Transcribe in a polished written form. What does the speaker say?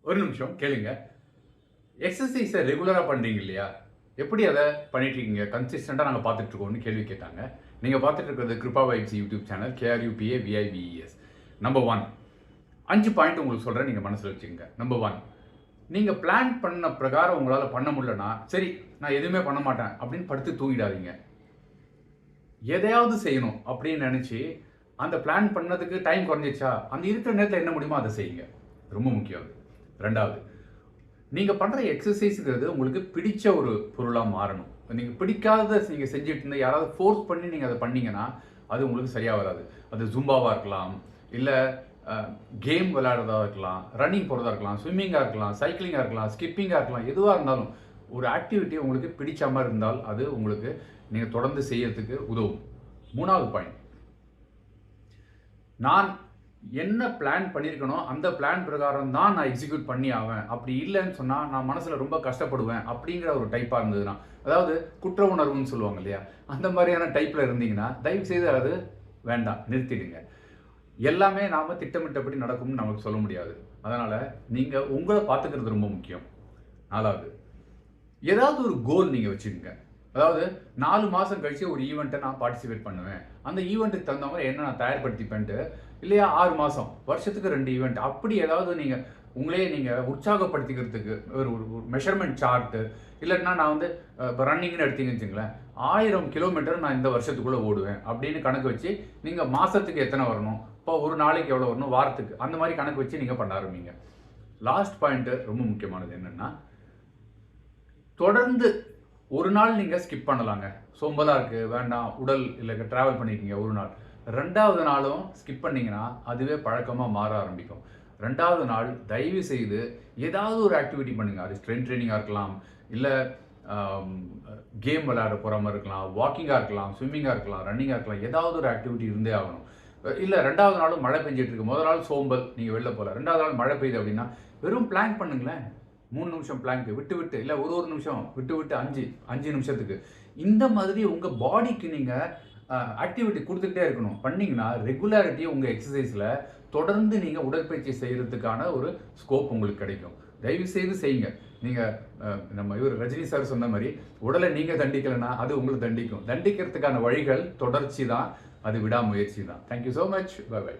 ஒரு நிமிஷம் கேளுங்க. எக்ஸர்சைஸ ரெகுலரா பண்றீங்க இல்லையா? எப்படி அத பண்ணிட்டு இருக்கீங்க? கன்சிஸ்டன்ட்டா நாங்க பார்த்துட்டு இருக்கோம்னு கேள்வி கேட்டாங்க. நீங்க பார்த்துட்டு இருக்கிறது Krupa vibes YouTube channel KRUPAVIBES. Number 1 5 point உங்களுக்கு சொல்றேன். நீங்க மனசுல வச்சுக்கங்க. நம்பர் 1 நீங்க பிளான் பண்ண பிரகாரம் உங்களால பண்ண முடியலனா, சரி நான் எதுவுமே பண்ண மாட்டேன் அப்படின்னு படுத்து தூங்கிடாதீங்க. எதையாவது செய்யணும் அப்படின்னு நினைச்சு, அந்த பிளான் பண்ணதுக்கு டைம் குறைஞ்சிருச்சா, அந்த இருக்கிற நேரத்துல என்ன முடியுமோ அத செய்யுங்க. ரொம்ப முக்கியம் அது. 2வது நீங்க பண்ற எக்ஸர்சைஸ்ங்கிறது உங்களுக்கு பிடிச்ச ஒரு பொருளா மாறணும். நீங்க பிடிக்காதத நீங்க செஞ்சுட்டு இருந்தா, யாராவது ஃபோர்ஸ் பண்ணி நீங்க அத பண்ணீங்கன்னா, அது உங்களுக்கு சரியா வராது. அது ஜும்பாவா இருக்கலாம், இல்ல கேம் விளையாடுறதா இருக்கலாம், ரன்னிங் போறதா இருக்கலாம், ஸ்விம்மிங்கா இருக்கலாம், சைக்கிளிங்கா இருக்கலாம், ஸ்கிப்பிங்கா இருக்கலாம். எதுவா இருந்தாலும், ஒரு ஆக்டிவிட்டி உங்களுக்கு பிடிச்ச மாரி இருந்தால், அது உங்களுக்கு நீங்க தொடர்ந்து செய்யறதுக்கு உதவும். 3வது பாயிண்ட் நான் என்ன பிளான் பண்ணியிருக்கனோ, அந்த பிளான் பிரகாரம் தான் நான் எக்ஸிக்யூட் பண்ணி ஆவேன். அப்படி இல்லன்னு சொன்னா, நான் மனசுல ரொம்ப கஷ்டப்படுவேன். அப்படிங்கிற ஒரு டைப்பா இருந்ததுன்னா, அதாவது குற்ற உணர்வுன்னு சொல்லுவாங்க இல்லையா? அந்த மாரியான டைப்ல இருந்தீங்கன்னா, தயவு செய்து அது வேண்டாம். நிறுத்திடுங்க. எல்லாமே நாம திட்டமிட்டபடி நடக்கும்னு நமக்கு சொல்ல முடியாது. அதனால நீங்க உங்கள பார்த்துக்கிறது ரொம்ப முக்கியம். 4வது ஏதாவது ஒரு கோல் நீங்க வச்சுக்கங்க. அதாவது 4 மாசம் கழிச்சு ஒரு ஈவென்ட்ட நான் பார்ட்டிசிபேட் பண்ணுவேன். அந்த ஈவென்ட்க்கு தகுந்த மாரி என்ன நான் தயார்படுத்திப்பேன்ட்டு, இல்லையா 6 மாசம், வருஷத்துக்கு 2 ஈவென்ட் அப்படி ஏதாவது நீங்க உங்களையே நீங்க உற்சாகப்படுத்திக்கிறதுக்கு ஒரு ஒரு ஒரு மெஷர்மென்ட் சார்ட் இல்லாட்டினா நான் வந்து இப்போ ரன்னிங்னு எடுத்தீங்கன்னு வச்சுங்களேன், 1000 கிலோமீட்டர் நான் இந்த வருஷத்துக்குள்ள ஓடுவேன் அப்படின்னு கணக்கு வச்சு, நீங்க மாசத்துக்கு எத்தனை வரணும், இப்போ ஒரு நாளைக்கு எவ்வளோ வரணும், வாரத்துக்கு அந்த மாரி கணக்கு வச்சு நீங்க பண்ண ஆரம்பிங்க. லாஸ்ட் பாயிண்ட் ரொம்ப முக்கியமானது என்னன்னா, தொடர்ந்து ஒரு நாள் நீங்க ஸ்கிப் பண்ணலாங்க. சோம்பலா இருக்கு, வேண்டாம், உடல் இல்ல டிராவல் பண்ணியிருக்கீங்க ஒரு நாள். 2வது நாளும் ஸ்கிப் பண்ணீங்கன்னா, அதுவே பழக்கமா மாற ஆரம்பிக்கும். 2வது நாள் தயவு செய்து ஏதாவது ஒரு ஆக்டிவிட்டி பண்ணுங்க. அது ஸ்ட்ரென்த் ட்ரெய்னிங்கா இருக்கலாம், இல்ல அம் கேம் விளையாட போற மாரி இருக்கலாம், வாக்கிங்கா இருக்கலாம், ஸ்விம்மிங்கா இருக்கலாம், ரன்னிங்கா இருக்கலாம். ஏதாவது ஒரு ஆக்டிவிட்டி இருந்தே ஆகணும். இல்ல 2வது நாளும் மழை பெஞ்சுட்டு இருக்கு. முதல் நாள் சோம்பல், நீங்க வெளில போல. 2வது நாள் மழை பெய்யுது அப்படின்னா, வெறும் பிளாங்க் பண்ணுங்களேன். 3 நிமிஷம் பிளாங்க் விட்டு விட்டு இல்ல ஒரு ஒரு நிமிஷம் விட்டு விட்டு 5 நிமிஷத்துக்கு. இந்த மாதிரி உங்க பாடிக்கு நீங்க ஆக்டிவிட்டி குடுத்துக்கிட்டே இருக்கணும். பண்ணீங்கன்னா ரெகுலாரிட்டி உங்க எக்ஸர்சைஸ்ல தொடர்ந்து நீங்க உடற்பயிற்சி செய்யறதுக்கான ஒரு ஸ்கோப் உங்களுக்கு கிடைக்கும். தயவு செய்து செய்யுங்க. நீங்க நம்ம இவர் ரஜினி சார் சொன்ன மாரி, உடலை நீங்க தண்டிக்கலன்னா அது உங்கள தண்டிக்கும். தண்டிக்கிறதுக்கான வழிகள் தொடர்ச்சி தான். அது விடாமுயற்சி தான். Thank you so much. Bye by.